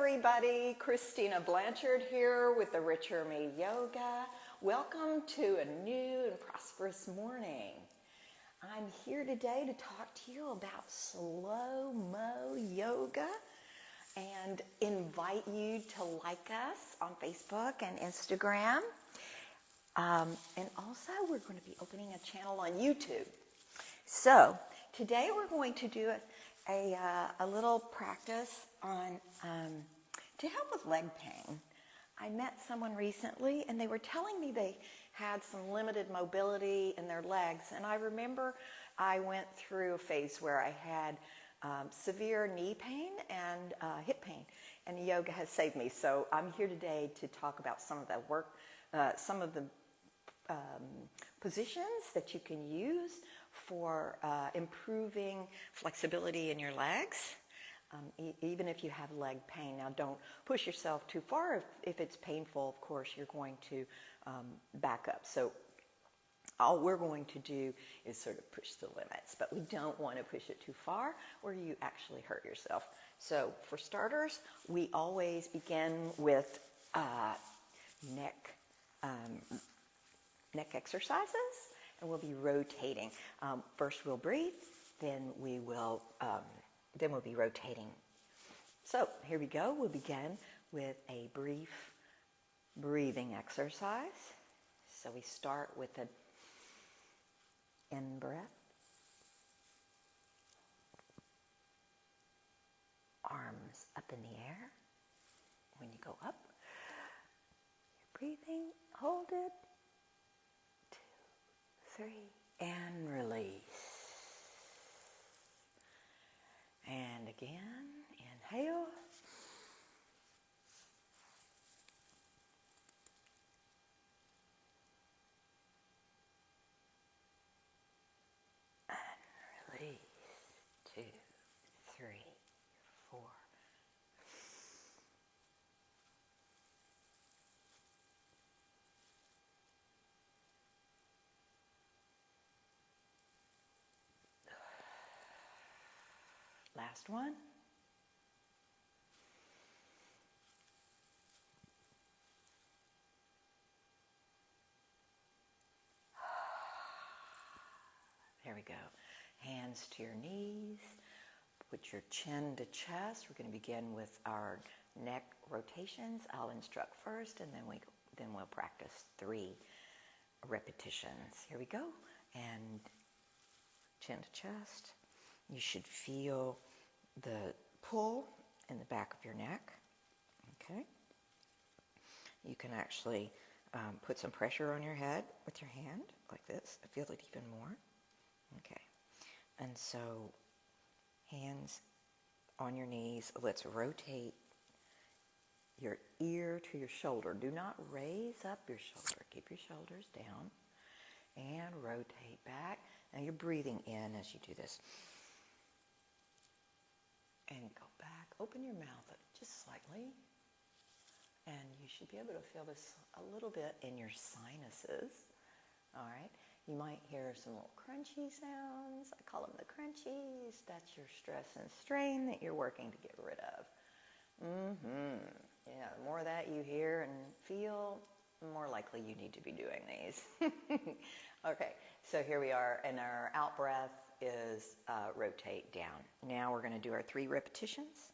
everybody, Christina Blanchard here with the Richer Me Yoga. Welcome to a new and prosperous morning. I'm here today to talk to you about SlowMo Yoga and invite you to like us on Facebook and Instagram. And also we're going to be opening a channel on YouTube. So today we're going to do a little practice on to help with leg pain. I met someone recently and they were telling me they had some limited mobility in their legs, and I remember I went through a phase where I had severe knee pain and hip pain, and yoga has saved me. So I'm here today to talk about some of the positions that you can use for improving flexibility in your legs, even if you have leg pain. Now, don't push yourself too far. If it's painful, of course, you're going to back up. So all we're going to do is sort of push the limits, but we don't want to push it too far where you actually hurt yourself. So for starters, we always begin with neck exercises, and we'll be rotating. First we'll breathe, then we'll be rotating. So here we go. We'll begin with a brief breathing exercise. So we start with an in breath, arms up in the air. When you go up, you're breathing, hold it, 2, 3, and release. And again, inhale. And release. 2, 3, 4. Last one. There we go. Hands to your knees. Put your chin to chest. We're going to begin with our neck rotations. I'll instruct first, and then we'll practice 3 repetitions. Here we go. And chin to chest. You should feel the pull in the back of your neck. Okay. You can actually put some pressure on your head with your hand, like this. I feel it even more. Okay. And so, hands on your knees. Let's rotate your ear to your shoulder. Do not raise up your shoulder. Keep your shoulders down. And rotate back. Now you're breathing in as you do this. And go back. Open your mouth up just slightly. And you should be able to feel this a little bit in your sinuses. All right. You might hear some little crunchy sounds. I call them the crunchies. That's your stress and strain that you're working to get rid of. Yeah, the more that you hear and feel, the more likely you need to be doing these. Okay, so here we are, and our out breath is rotate down. Now we're going to do our 3 repetitions.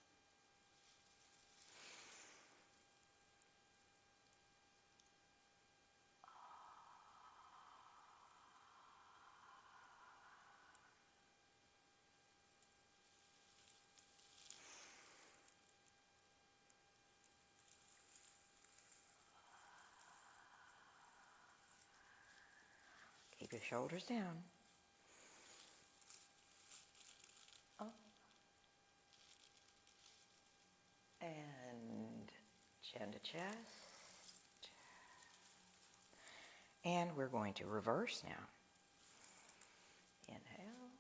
Keep your shoulders down. Up. And chin to chest. And we're going to reverse now. Inhale.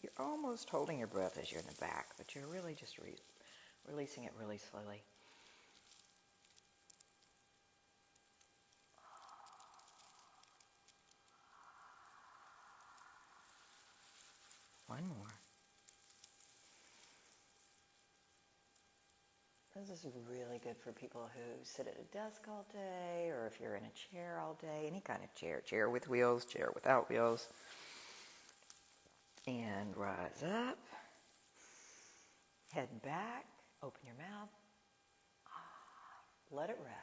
You're almost holding your breath as you're in the back, but you're really just releasing it really slowly. One more. This is really good for people who sit at a desk all day, or if you're in a chair all day, any kind of chair. Chair with wheels, chair without wheels. And rise up. Head back. Open your mouth. Let it rest.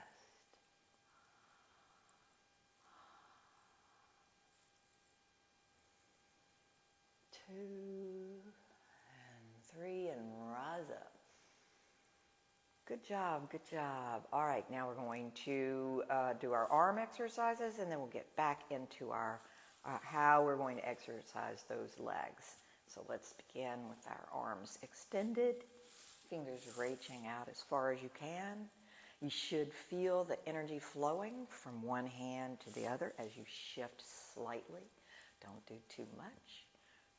2 and 3 and rise up. Good job, good job. All right, now we're going to do our arm exercises, and then we'll get back into our how we're going to exercise those legs. So let's begin with our arms extended, fingers reaching out as far as you can. You should feel the energy flowing from one hand to the other as you shift slightly. Don't do too much,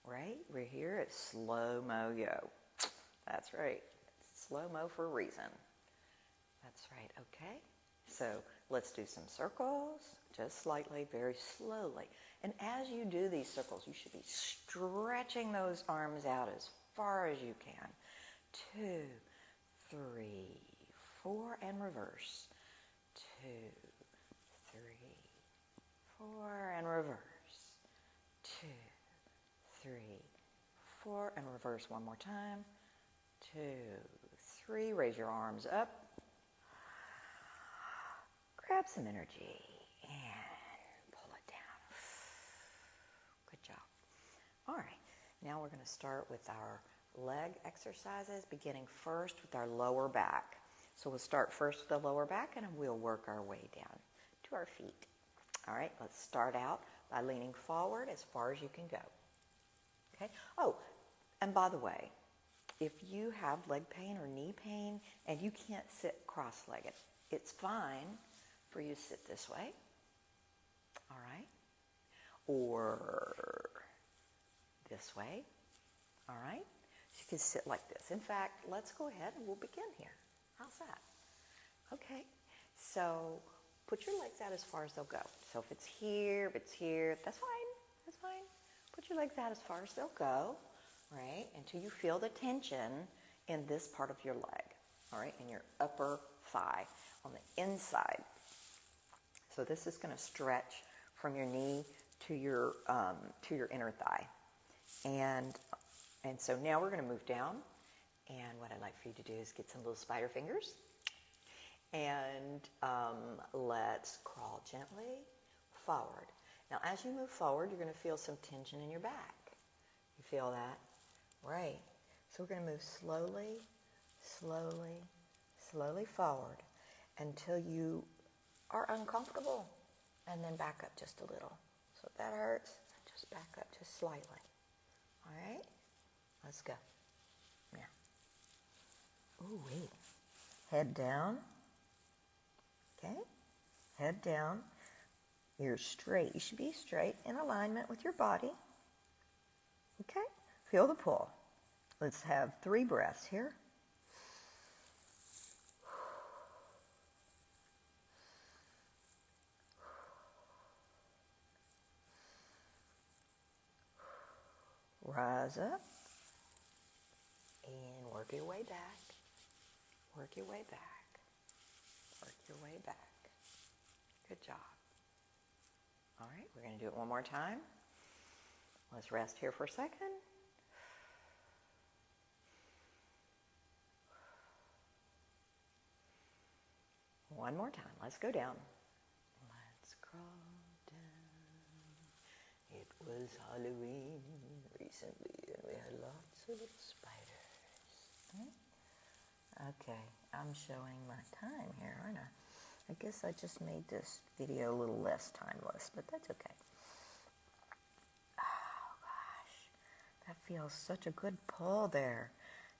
right? We're here at SlowMo Yo. That's right. SlowMo for a reason. That's right, okay? So let's do some circles, just slightly, very slowly. And as you do these circles, you should be stretching those arms out as far as you can. 2, 3, 4, and reverse. 2, 3, 4, and reverse. 2, 3, 4, and reverse one more time. 2, 3, raise your arms up. Grab some energy and pull it down. Good job. All right, now we're going to start with our leg exercises, beginning first with our lower back. So we'll start first with the lower back, and we'll work our way down to our feet. All right, let's start out by leaning forward as far as you can go. Okay. Oh, and by the way, if you have leg pain or knee pain and you can't sit cross-legged, it's fine for you to sit this way, all right, or this way, all right. So you can sit like this. In fact, let's go ahead and we'll begin here. How's that? Okay, so put your legs out as far as they'll go. So if it's here, that's fine, that's fine. Put your legs out as far as they'll go, right, until you feel the tension in this part of your leg, all right, in your upper thigh on the inside. So this is going to stretch from your knee to your inner thigh. And so now we're going to move down. And what I'd like for you to do is get some little spider fingers. And let's crawl gently forward. Now as you move forward, you're going to feel some tension in your back. You feel that? Right. So we're going to move slowly, slowly, slowly forward until you are uncomfortable, and then back up just a little. So if that hurts, just back up just slightly. All right? Let's go. Now. Ooh, wait. Head down. Okay? Head down. You're straight. You should be straight in alignment with your body. Okay? Feel the pull. Let's have 3 breaths here. Rise up and work your way back. Work your way back. Work your way back. Good job. All right, we're going to do it one more time. Let's rest here for a second. One more time. Let's go down. Let's crawl down. It was Halloween recently, and we had lots of little spiders. Okay, I'm showing my time here, aren't I? I guess I just made this video a little less timeless, but that's okay. Oh, gosh. That feels such a good pull there.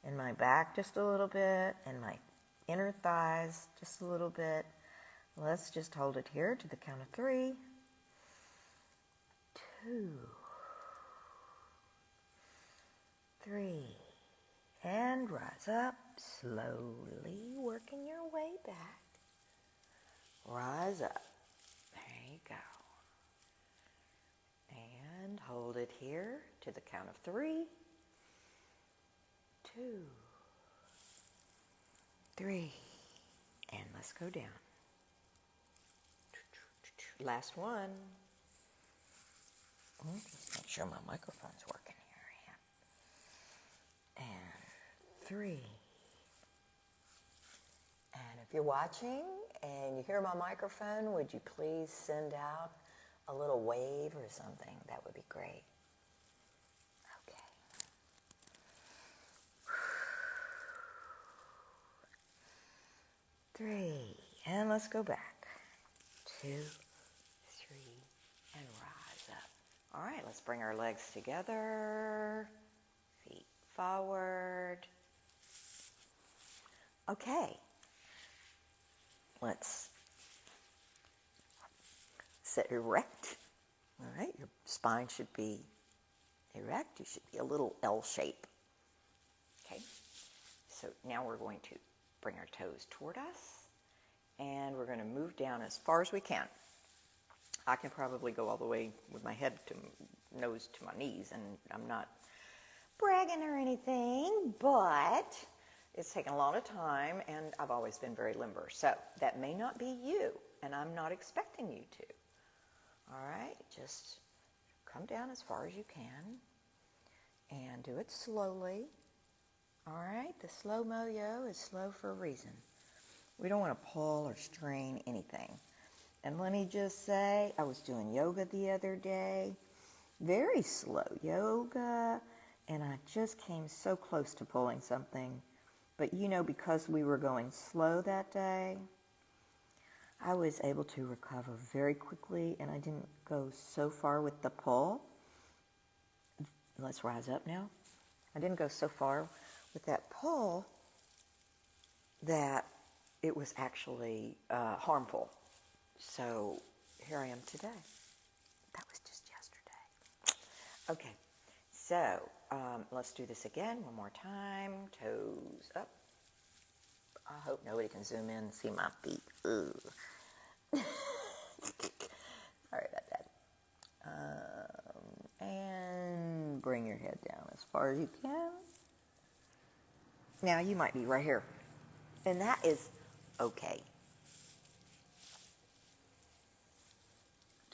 In my back just a little bit, and my inner thighs just a little bit. Let's just hold it here to the count of 3. 2, 3, and rise up, slowly working your way back. Rise up. There you go. And hold it here to the count of 3. 2, 3, and let's go down. Last one. Just make sure my microphone's working here. And 3. And if you're watching and you hear my microphone, would you please send out a little wave or something? That would be great. Okay. 3, and let's go back. 2, 3, and rise up. All right, let's bring our legs together, feet forward. Okay, let's sit erect. All right, your spine should be erect. You should be a little L shape. Okay, so now we're going to bring our toes toward us, and we're going to move down as far as we can. I can probably go all the way with my head to nose to my knees, and I'm not bragging or anything, but it's taken a lot of time, and I've always been very limber. So that may not be you, and I'm not expecting you to. All right, just come down as far as you can, and do it slowly. All right, the SlowMo yo is slow for a reason. We don't want to pull or strain anything. And let me just say, I was doing yoga the other day, very slow yoga, and I just came so close to pulling something. But you know, because we were going slow that day, I was able to recover very quickly, and I didn't go so far with the pull. Let's rise up now. I didn't go so far with that pull that it was actually harmful. So here I am today. That was just yesterday. Okay, so let's do this again one more time. Toes up. I hope nobody can zoom in and see my feet. Ugh. Sorry about that. And bring your head down as far as you can. Now you might be right here, and that is okay.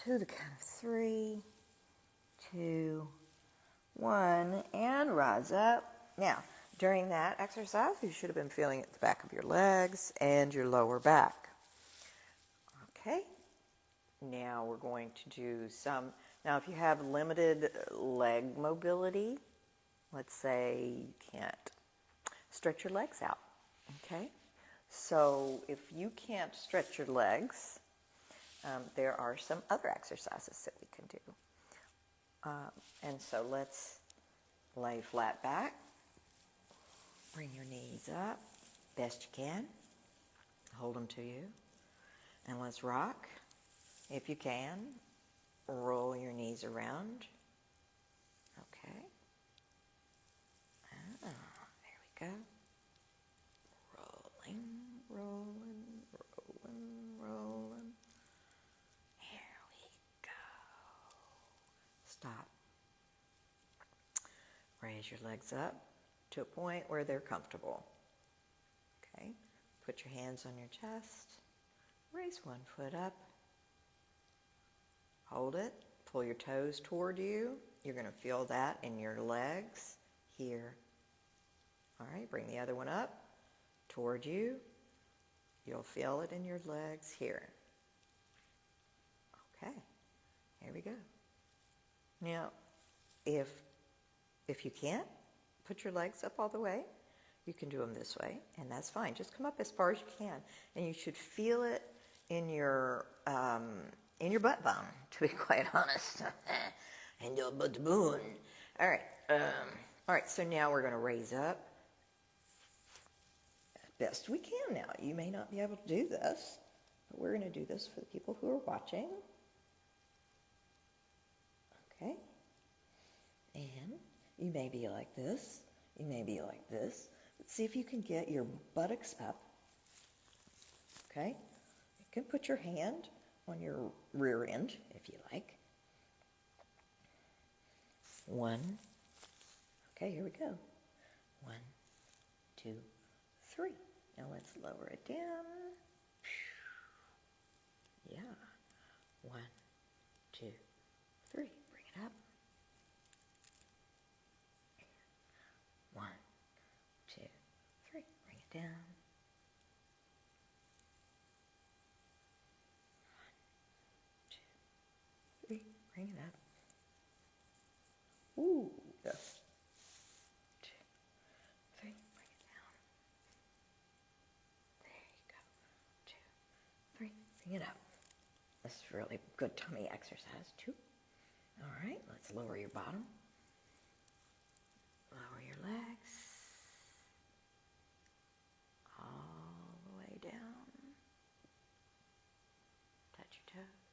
To the count of 3, 2, 1, and rise up. Now, during that exercise, you should have been feeling it at the back of your legs and your lower back. Okay, now we're going to do some. Now, if you have limited leg mobility, let's say you can't stretch your legs out, okay? So if you can't stretch your legs, there are some other exercises that we can do. And so let's lay flat back. Bring your knees up best you can. Hold them to you. And let's rock. If you can, roll your knees around. Okay. There we go. Rolling, rolling, rolling, rolling. Here we go. Stop. Raise your legs up to a point where they're comfortable. Okay. Put your hands on your chest. Raise one foot up. Hold it. Pull your toes toward you. You're going to feel that in your legs here. All right, bring the other one up toward you. You'll feel it in your legs here. Okay, here we go. Now, if you can't put your legs up all the way, you can do them this way, and that's fine. Just come up as far as you can, and you should feel it in your butt bone, to be quite honest. In your butt bone. All right. So now we're going to raise up as best we can. Now, you may not be able to do this, but we're going to do this for the people who are watching. Okay. And you may be like this. You may be like this. Let's see if you can get your buttocks up. Okay. You can put your hand on your rear end if you like. 1. Okay, here we go. 1, 2, 3. Now let's lower it down. Yeah. 1, 2, 3. Bring it up. 1, 2, 3. Bring it down. 1, 2, 3. Bring it up. Ooh. Yeah. 2, 3. Bring it down. There you go. 2, 3. Bring it up. This is really good tummy exercise too. All right, let's lower your bottom. Lower your legs. All the way down. Touch your toes.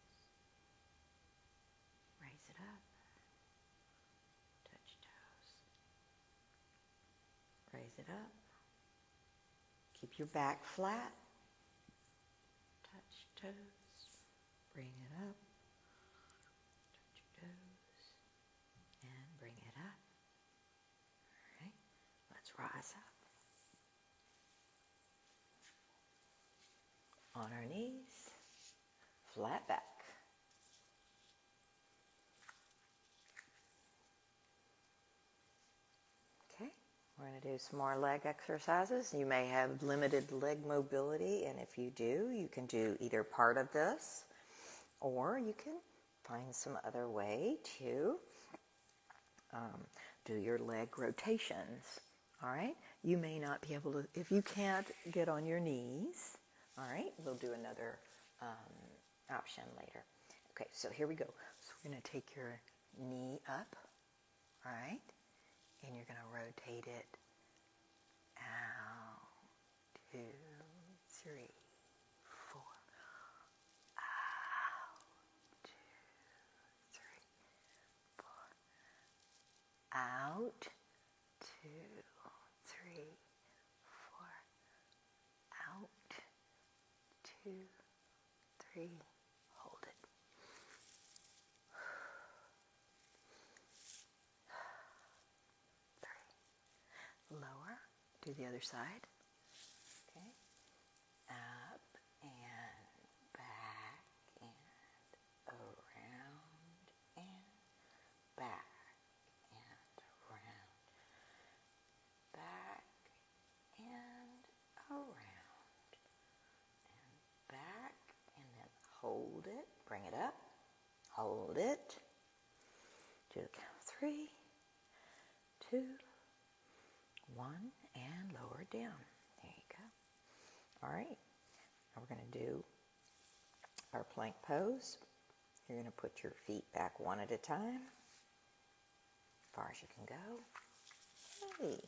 Raise it up. Touch your toes. Raise it up. Keep your back flat. Touch your toes. Bring it up. Touch your toes. And bring it up. All right, let's rise up. On our knees, flat back. Okay, we're going to do some more leg exercises. You may have limited leg mobility, and if you do, you can do either part of this, or you can find some other way to do your leg rotations. All right, you may not be able to, if you can't get on your knees, all right, we'll do another option later. Okay, so here we go. So we're going to take your knee up, all right, and you're going to rotate it out, 2, 3, 4, out, 2, 3, 4, out, 2, 3, 4, out, 2, 3, hold it. 3. Lower, do the other side. Okay. Up and back and around and back and around. Back and around. And back and then hold it. Bring it up. Hold it. Do the count of 3, 2, 1, and lower it down. There you go. All right. Now we're going to do our plank pose. You're going to put your feet back one at a time, as far as you can go. Hey,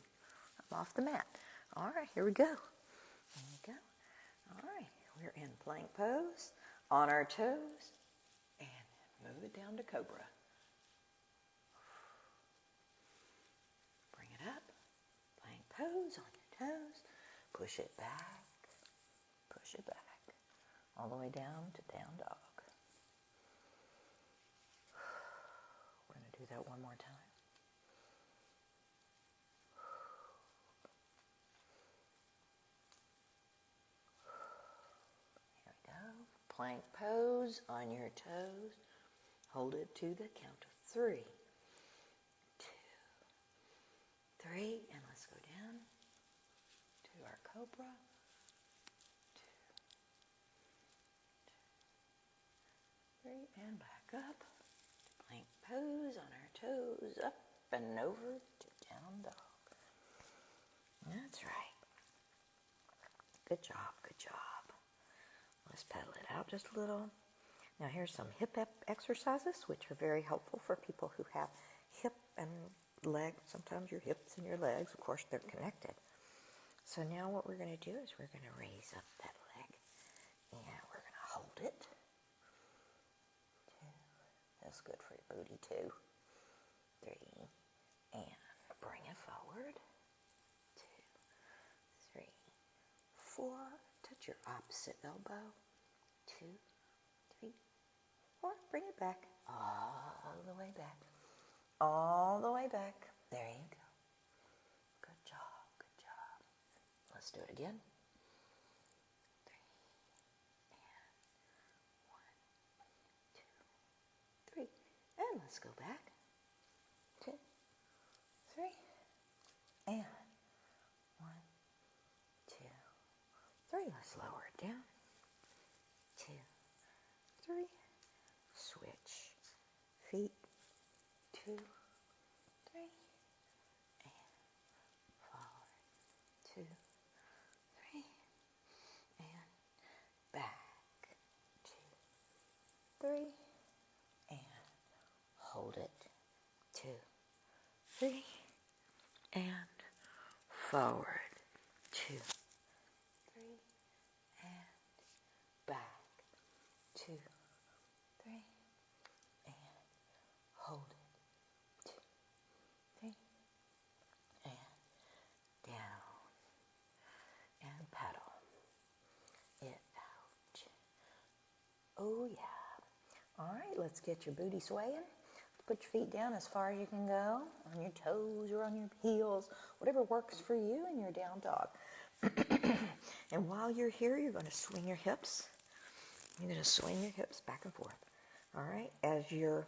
I'm off the mat. All right, here we go. There you go. All right, we're in plank pose, on our toes, and move it down to cobra. Bring it up, plank pose on your toes, push it back, all the way down to down dog. We're going to do that one more time. Here we go. Plank pose on your toes. Hold it to the count of 3, 2, 3, and let's go down to our cobra. 2, 2, 3, and back up. Plank pose on our toes, up and over to down dog. That's right. Good job, good job. Let's pedal it out just a little. Now here's some hip exercises, which are very helpful for people who have hip and leg. Sometimes your hips and your legs, of course, they're connected. So now what we're going to do is we're going to raise up that leg, and we're going to hold it. 2, that's good for your booty too. 3, and bring it forward. 2, 3, 4. Touch your opposite elbow. 2, 3, 4. Bring it back. All the way back. All the way back. There you go. Good job. Good job. Let's do it again. 3 and 1, 2, 3. And let's go back. 2, 3. And 1, 2, 3. Let's lower it down. 2, 3. Switch feet. 2, 3. And forward. 2, 3. And back. 2, 3. And hold it. 2, 3. And forward. 2, 3. And back. 2, 3. And hold it. 2, 3. And down. And pedal it out. Oh yeah. All right, let's get your booty swaying. Put your feet down as far as you can go, on your toes or on your heels, whatever works for you in your down dog. And while you're here, you're going to swing your hips. You're going to swing your hips back and forth. All right, as your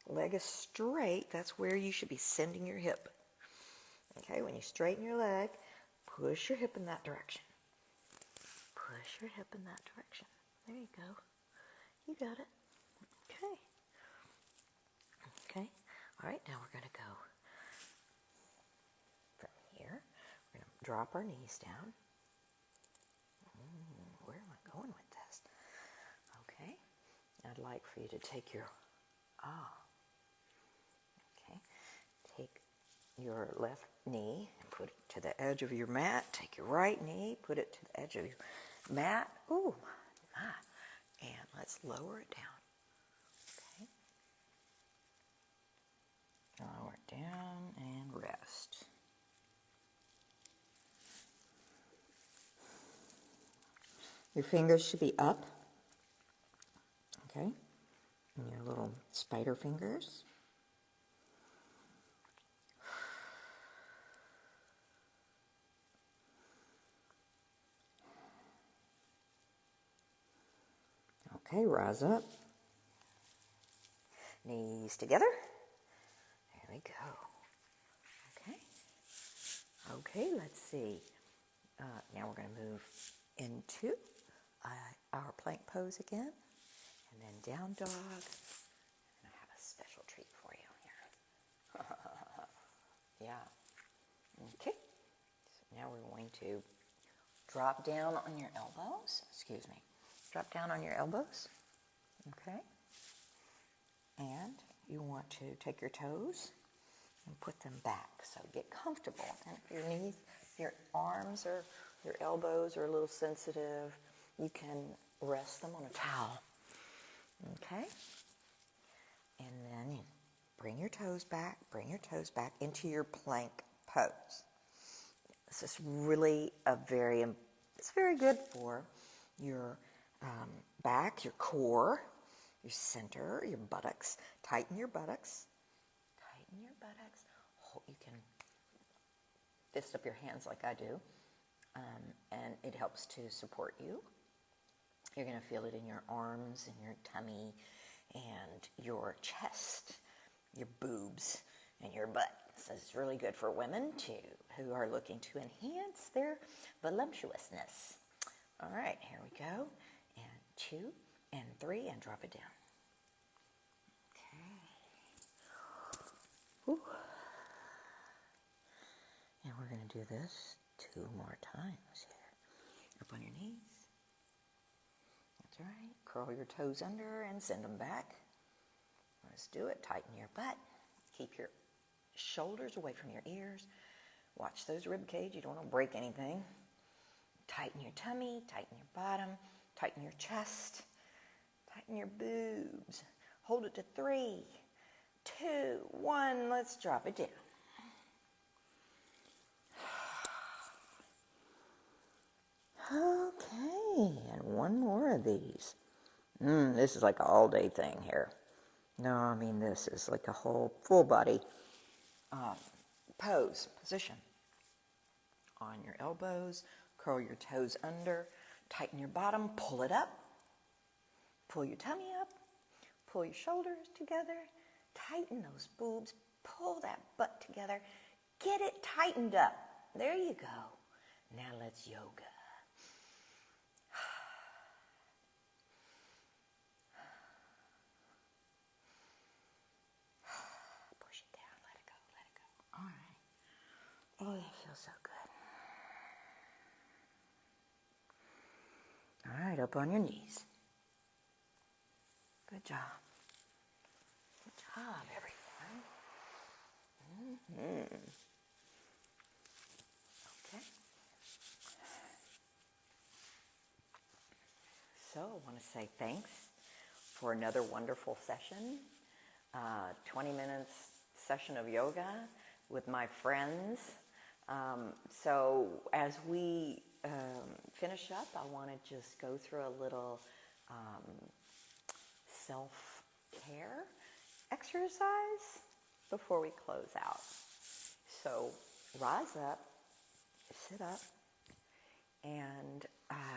leg is straight, that's where you should be sending your hip. Okay, when you straighten your leg, push your hip in that direction. Push your hip in that direction. There you go. You got it. Okay. Okay. All right, now we're going to go from here. We're going to drop our knees down. Where am I going with this? Okay. I'd like for you to take your, okay. Take your left knee and put it to the edge of your mat. Take your right knee, put it to the edge of your mat. Ooh, my. And let's lower it down. Okay. Lower it down and rest. Your fingers should be up. Okay. And your little spider fingers. Okay, rise up. Knees together. There we go. Okay. Okay, let's see. Now we're going to move into our plank pose again. And then down dog. And I have a special treat for you here. Yeah. Okay. So now we're going to drop down on your elbows. Excuse me. Drop down on your elbows. Okay. And you want to take your toes and put them back. So get comfortable. And if your knees, your arms or your elbows are a little sensitive, you can rest them on a towel. Okay? And then bring your toes back into your plank pose. This is really it's very good for your back, your core, your center, your buttocks. Tighten your buttocks. Tighten your buttocks. You can fist up your hands like I do, and it helps to support you. You're going to feel it in your arms and your tummy and your chest, your boobs, and your butt. So it's really good for women too, who are looking to enhance their voluptuousness. All right, here we go. And 2 and 3 and drop it down. Okay. Ooh. And we're going to do this 2 more times here. Up on your knees. That's right. Curl your toes under and send them back. Let's do it. Tighten your butt. Keep your shoulders away from your ears. Watch those rib cage. You don't want to break anything. Tighten your tummy. Tighten your bottom. Tighten your chest. Tighten your boobs. Hold it to 3, 2, 1. Let's drop it down. Okay, and 1 more of these. This is like an all-day thing here. No, I mean this is like a whole full body position. on your elbows, curl your toes under, tighten your bottom, pull it up, pull your tummy up, pull your shoulders together, tighten those boobs, pull that butt together, get it tightened up. There you go. Now let's yoga. Push it down, let it go, let it go. All right. Oh, that feels so good. All right, up on your knees. Good job. Good job, everyone. Mm-hmm. Okay. So I want to say thanks for another wonderful session. 20 minutes session of yoga with my friends. So as we finish up, I want to just go through a little self-care exercise before we close out. So rise up, sit up, and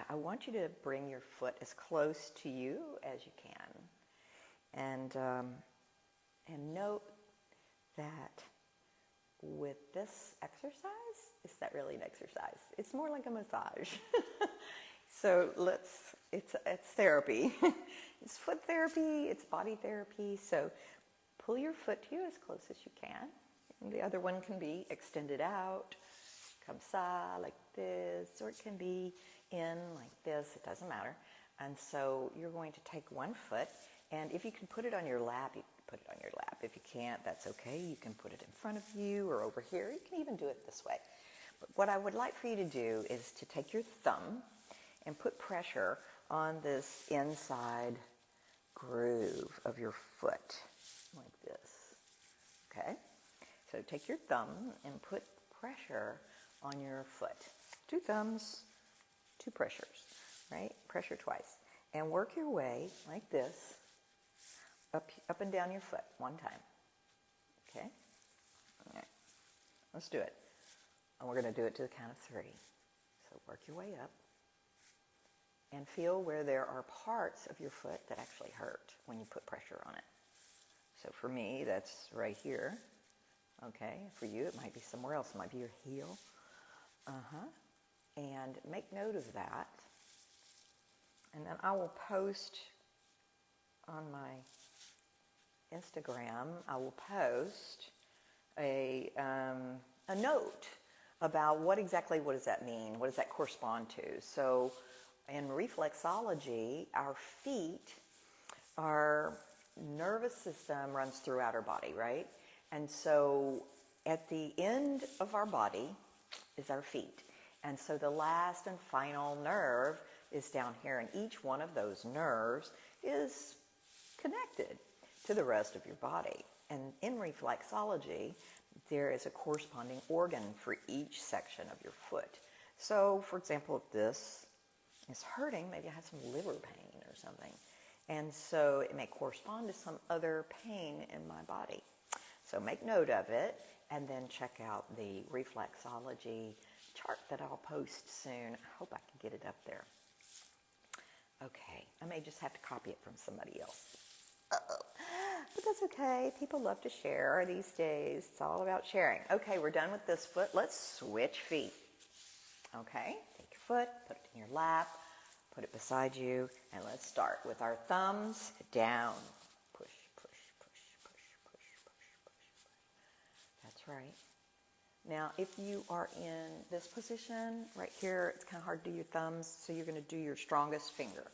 I want you to bring your foot as close to you as you can. And note that with this exercise, it's not really an exercise. It's more like a massage. So it's therapy. It's foot therapy, it's body therapy. So pull your foot to you as close as you can. And the other one can be extended out, comme ça, like this, or it can be in like this, it doesn't matter. And so you're going to take one foot, and if you can put it on your lap, you can put it on your lap. If you can't, that's okay. You can put it in front of you or over here. You can even do it this way. But what I would like for you to do is to take your thumb and put pressure on this inside groove of your foot, like this. Okay? So take your thumb and put pressure on your foot. 2 thumbs, 2 pressures, right? Pressure twice. And work your way like this, up and down your foot 1 time. Okay? All right. Let's do it. And we're going to do it to the count of 3. So work your way up. And feel where there are parts of your foot that actually hurt when you put pressure on it. So for me, that's right here. Okay, for you, it might be somewhere else. It might be your heel. And make note of that. And then I will post on my Instagram, I will post a note about what does that mean? What does that correspond to? So in reflexology, our nervous system runs throughout our body, right? And so at the end of our body is our feet. And so the last and final nerve is down here, and each one of those nerves is connected to the rest of your body. And in reflexology, there is a corresponding organ for each section of your foot. So, for example, if this is hurting, maybe I have some liver pain or something. And so it may correspond to some other pain in my body. So make note of it, and then check out the reflexology chart that I'll post soon. I hope I can get it up there. Okay, I may just have to copy it from somebody else. But that's okay. People love to share these days. It's all about sharing. Okay, we're done with this foot. Let's switch feet. Okay, take your foot, put it in your lap, put it beside you, and let's start with our thumbs down. Push, push, push, push, push, push, push. That's right. Now, if you are in this position right here, it's kind of hard to do your thumbs, so you're going to do your strongest finger.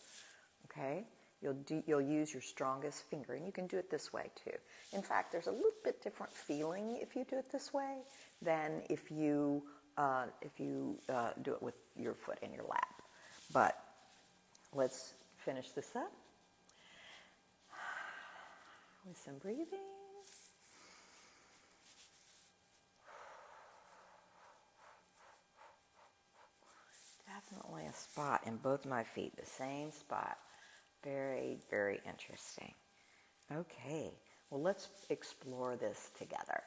Okay? You'll use your strongest finger, and you can do it this way too. In fact, there's a little bit different feeling if you do it this way than if you do it with your foot in your lap. But let's finish this up with some breathing. Definitely a spot in both my feet, the same spot. Very, very interesting. Okay, well, let's explore this together.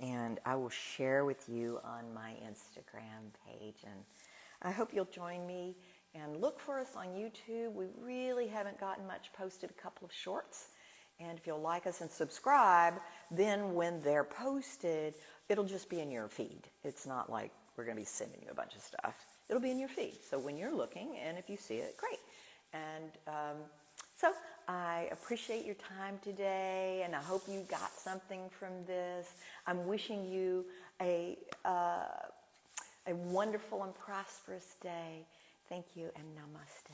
and I will share with you on my Instagram page. And I hope you'll join me and look for us on YouTube. We really haven't gotten much posted, a couple of shorts. And if you'll like us and subscribe, then when they're posted, it'll just be in your feed. It's not like we're going to be sending you a bunch of stuff. It'll be in your feed. So when you're looking, and if you see it, great. And so I appreciate your time today, and I hope you got something from this. I'm wishing you a wonderful and prosperous day. Thank you, and namaste.